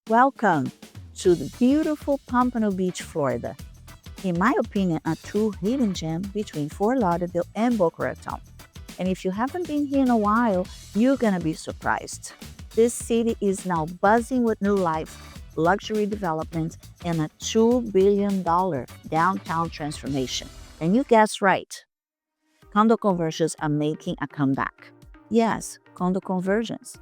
Welcome to the beautiful Pompano Beach, Florida. In my opinion, a true hidden gem between Fort Lauderdale and Boca Raton. And if you haven't been here in a while, you're gonna be surprised. This city is now buzzing with new life, luxury development, and a $2 billion downtown transformation. And you guessed right, condo conversions are making a comeback. Yes, condo conversions.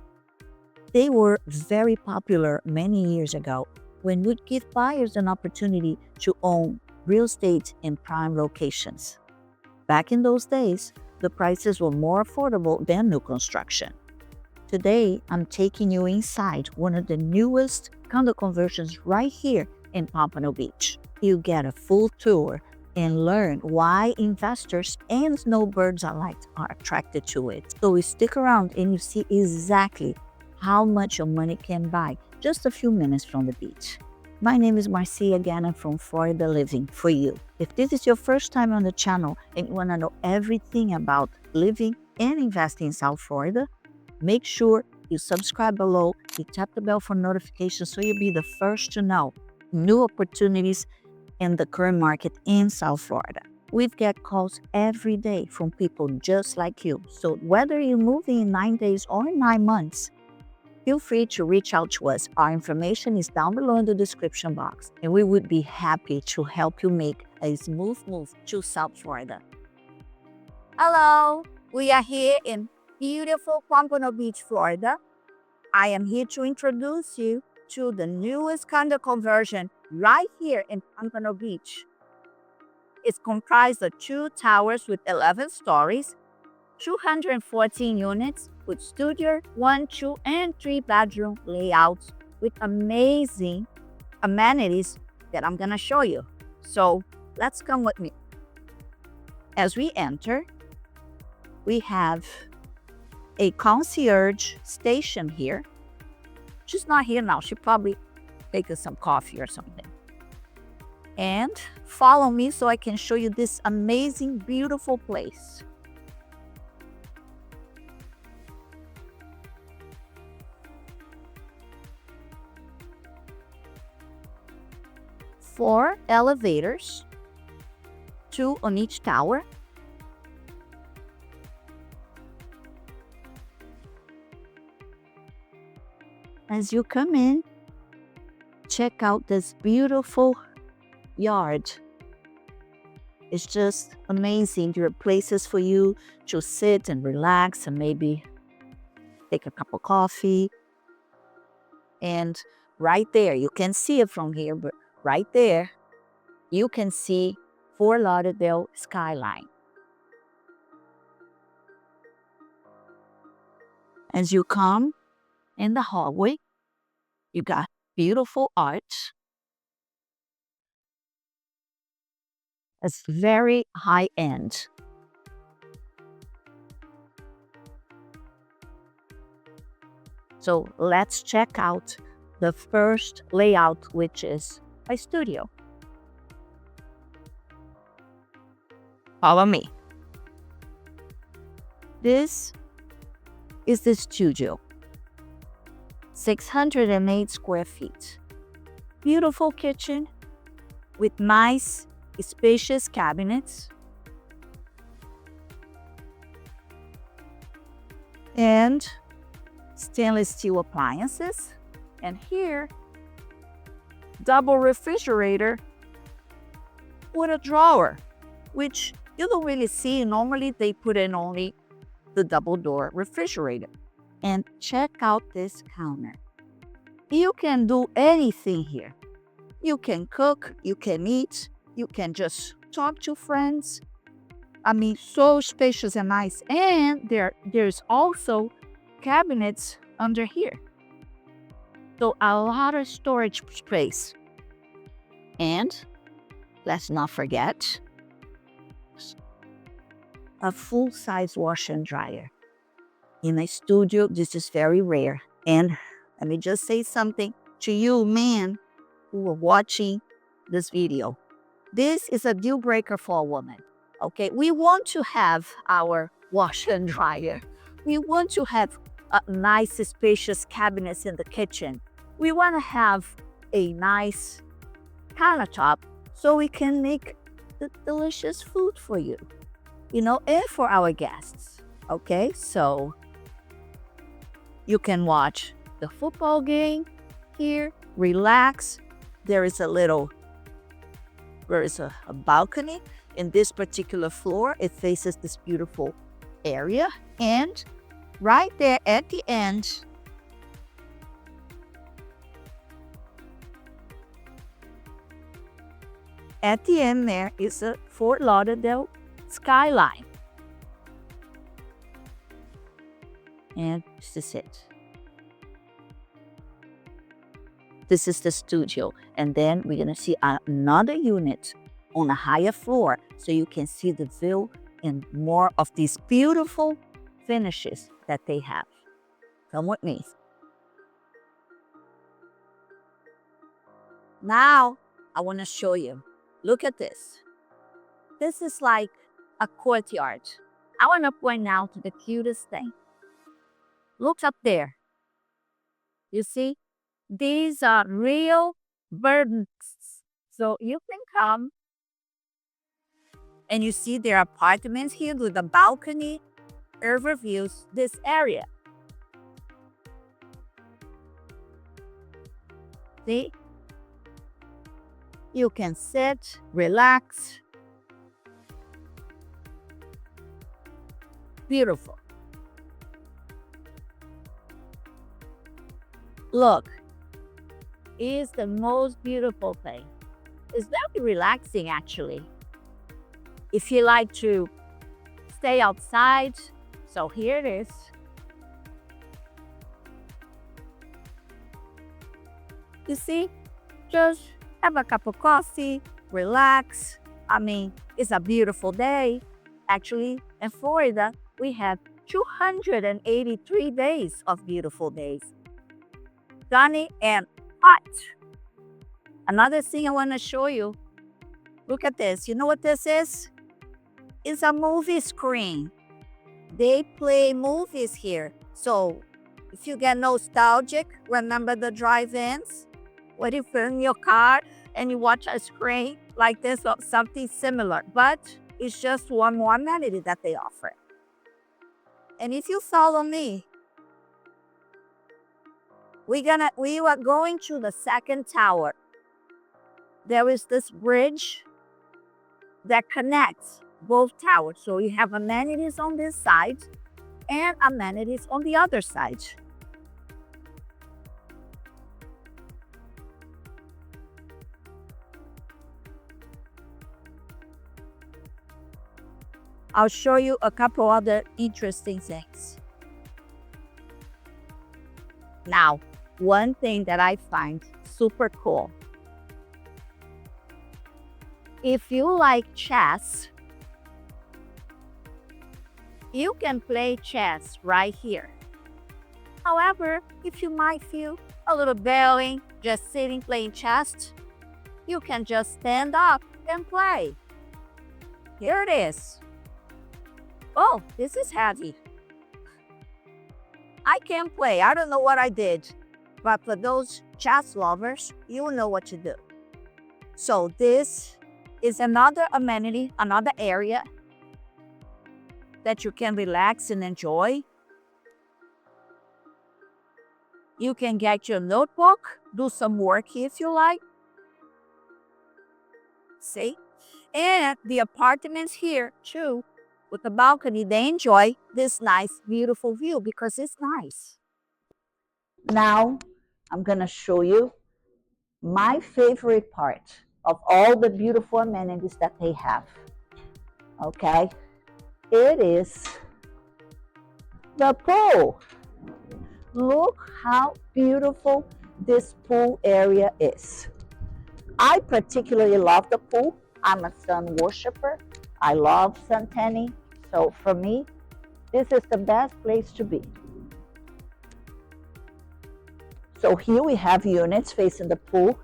They were very popular many years ago when would give buyers an opportunity to own real estate in prime locations. Back in those days, the prices were more affordable than new construction. Today, I'm taking you inside one of the newest condo conversions right here in Pompano Beach. You get a full tour and learn why investors and snowbirds alike are attracted to it. So stick around and you see exactly how much your money can buy just a few minutes from the beach. My name is Marcia Gannon from Florida Living for you. If this is your first time on the channel and you want to know everything about living and investing in South Florida, make sure you subscribe below, you tap the bell for notifications so you'll be the first to know new opportunities in the current market in South Florida. We've got calls every day from people just like you. So whether you're moving in 9 days or 9 months, feel free to reach out to us. Our information is down below in the description box, and we would be happy to help you make a smooth move to South Florida. Hello, we are here in beautiful Pompano Beach, Florida. I am here to introduce you to the newest condo conversion right here in Pompano Beach. It's comprised of 2 towers with 11 stories, 214 units with studio, 1, 2, and 3 bedroom layouts with amazing amenities that I'm gonna show you. So let's come with me. As we enter, we have a concierge station here. She's not here now. She probably taking some coffee or something. And follow me so I can show you this amazing, beautiful place. Four elevators, 2 on each tower. As you come in, check out this beautiful yard. It's just amazing. There are places for you to sit and relax and maybe take a cup of coffee. And right there, you can see it from here, but right there, you can see Fort Lauderdale Skyline. As you come in the hallway, you got beautiful art. It's very high end. So let's check out the first layout, which is a studio. Follow me. This is the studio. 608 square feet. Beautiful kitchen with nice, spacious cabinets. And stainless steel appliances. And here, double refrigerator with a drawer, which you don't really see. Normally, they put in only the double door refrigerator. And check out this counter. You can do anything here. You can cook, you can eat, you can just talk to friends. I mean, so spacious and nice. And there's also cabinets under here. So a lot of storage space. And let's not forget a full-size washer and dryer. In a studio, this is very rare. And let me just say something to you, men, who are watching this video. This is a deal breaker for a woman. Okay, we want to have our washer and dryer. We want to have nice, spacious cabinets in the kitchen. we want to have a nice countertop so we can make the delicious food for you, and for our guests. Okay, so you can watch the football game here, relax. There is a balcony in this particular floor. It faces this beautiful area, and right there at the end, there is a Fort Lauderdale Skyline. And this is it. This is the studio. And then we're going to see another unit on a higher floor so you can see the view and more of these beautiful finishes that they have. Come with me. Now, I want to show you. Look at this. This is like a courtyard. I want to point out the cutest thing. Look up there. You see? These are real birds. So you can come and you see their apartments here with a balcony overviews this area. See? You can sit, relax. Beautiful. Look, it's the most beautiful thing. It's very relaxing, actually. If you like to stay outside, so here it is. You see, just have a cup of coffee, relax. I mean, it's a beautiful day. Actually, in Florida, we have 283 days of beautiful days. Sunny and hot. Another thing I want to show you. Look at this. You know what this is? It's a movie screen. They play movies here. So if you get nostalgic, remember the drive-ins? What if you're in your car and you watch a screen like this or something similar? But it's just one more amenity that they offer. And if you follow me, we are going to the second tower. There is this bridge that connects both towers. So you have amenities on this side and amenities on the other side. I'll show you a couple other interesting things. Now, one thing that I find super cool. If you like chess, you can play chess right here. However, if you might feel a little boring just sitting playing chess, you can just stand up and play. Here it is. Oh, this is heavy. I can't play. I don't know what I did. But for those chess lovers, you know what to do. So this is another amenity, another area that you can relax and enjoy. You can get your notebook, do some work if you like. See? And the apartments here too, with the balcony, they enjoy this nice, beautiful view because it's nice. Now, I'm going to show you my favorite part of all the beautiful amenities that they have. Okay? It is the pool. Look how beautiful this pool area is. I particularly love the pool. I'm a sun worshiper. I love sun tanning. So for me, this is the best place to be. So here we have units facing the pool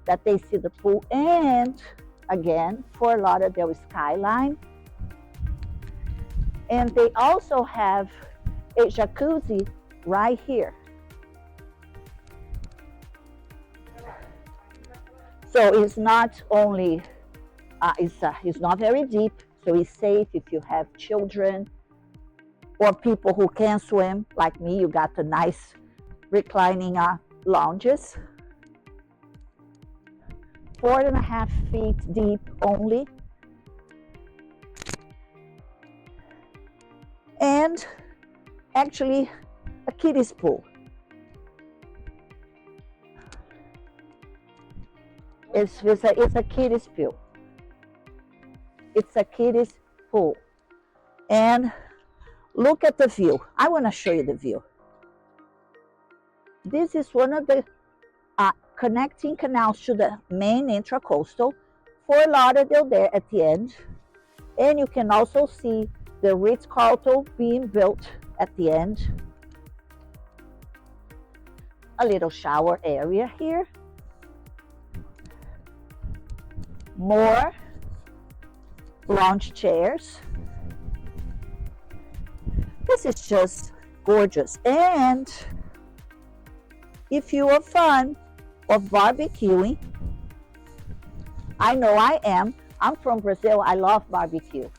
that they see the pool, and again, Fort Lauderdale Skyline. And they also have a jacuzzi right here. So it's not only, it's not very deep, so it's safe if you have children or people who can't swim, like me. You got the nice reclining lounges. 4.5 feet deep only. And actually a kiddies pool. It's a kiddies pool. It's a kiddies pool. And look at the view. I want to show you the view. This is one of the connecting canals to the main Intracoastal. Fort Lauderdale there at the end. And you can also see the Ritz-Carlton being built at the end. A little shower area here. More lounge chairs. This is just gorgeous. And if you are fond of barbecuing, I know I am. I'm from Brazil. I love barbecue.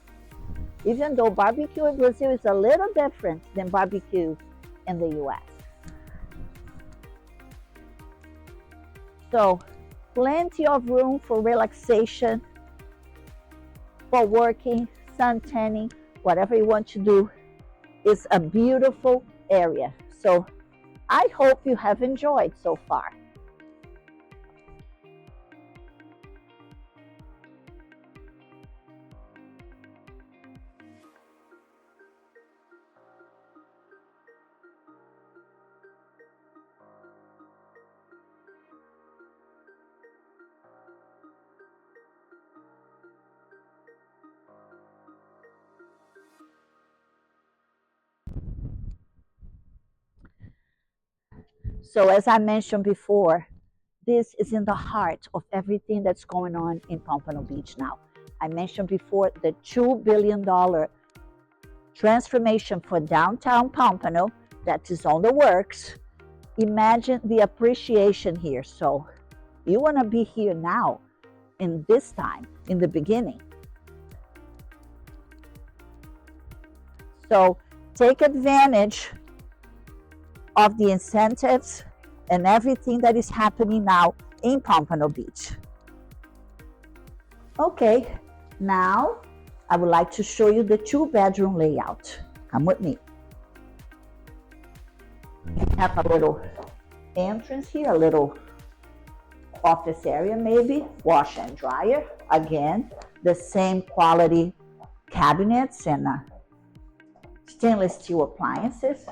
Even though barbecue in Brazil is a little different than barbecue in the US. So plenty of room for relaxation, for working, sun tanning, whatever you want to do. It's a beautiful area. So I hope you have enjoyed so far. So as I mentioned before, this is in the heart of everything that's going on in Pompano Beach now. I mentioned before the $2 billion transformation for downtown Pompano that is on the works. Imagine the appreciation here. So you want to be here now in this time, in the beginning. So take advantage of the incentives and everything that is happening now in Pompano Beach. Okay, now I would like to show you the 2-bedroom layout. Come with me. You have a little entrance here, a little office area maybe, wash and dryer. Again, the same quality cabinets and stainless steel appliances.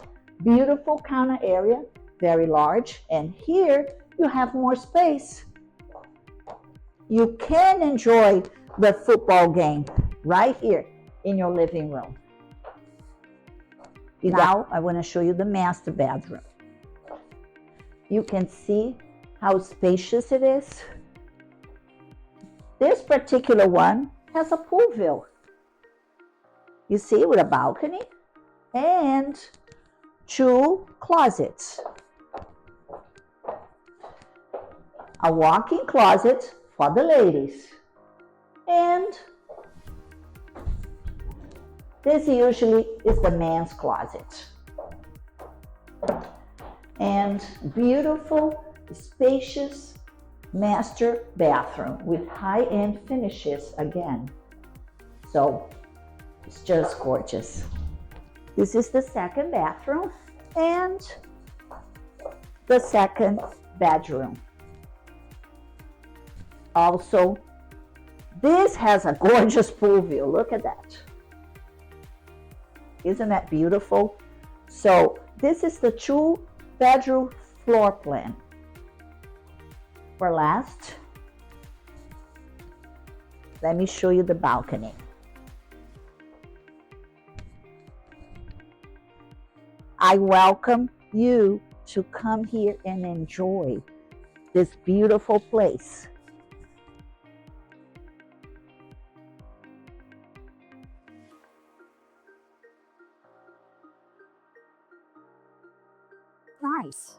Beautiful counter area, very large. And here you have more space. You can enjoy the football game right here in your living room. Now I want to show you the master bedroom. You can see how spacious it is. This particular one has a pool view. You see, with a balcony and 2 closets. A walk-in closet for the ladies. And this usually is the man's closet. And beautiful, spacious master bathroom with high-end finishes again. So it's just gorgeous. This is the second bathroom and the second bedroom. Also, this has a gorgeous pool view. Look at that. Isn't that beautiful? So this is the 2-bedroom floor plan. For last, let me show you the balcony. I welcome you to come here and enjoy this beautiful place. Nice.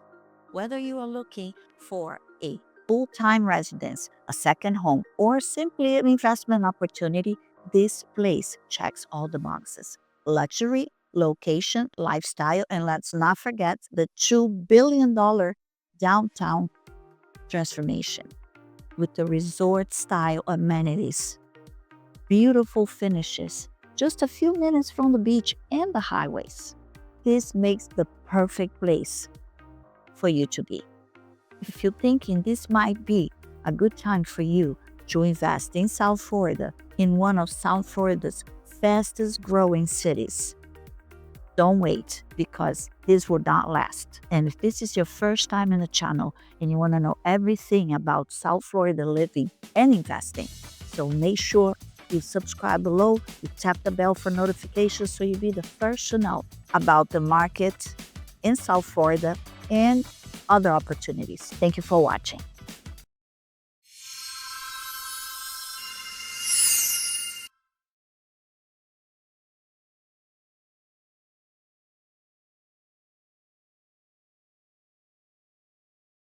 Whether you are looking for a full-time residence, a second home, or simply an investment opportunity, this place checks all the boxes. Luxury, location, lifestyle, and let's not forget the $2 billion downtown transformation with the resort-style amenities, beautiful finishes, just a few minutes from the beach and the highways. This makes the perfect place for you to be. If you're thinking this might be a good time for you to invest in South Florida, in one of South Florida's fastest growing cities, don't wait, because this will not last. And if this is your first time in the channel and you want to know everything about South Florida living and investing, so make sure you subscribe below, you tap the bell for notifications so you'll be the first to know about the market in South Florida and other opportunities. Thank you for watching.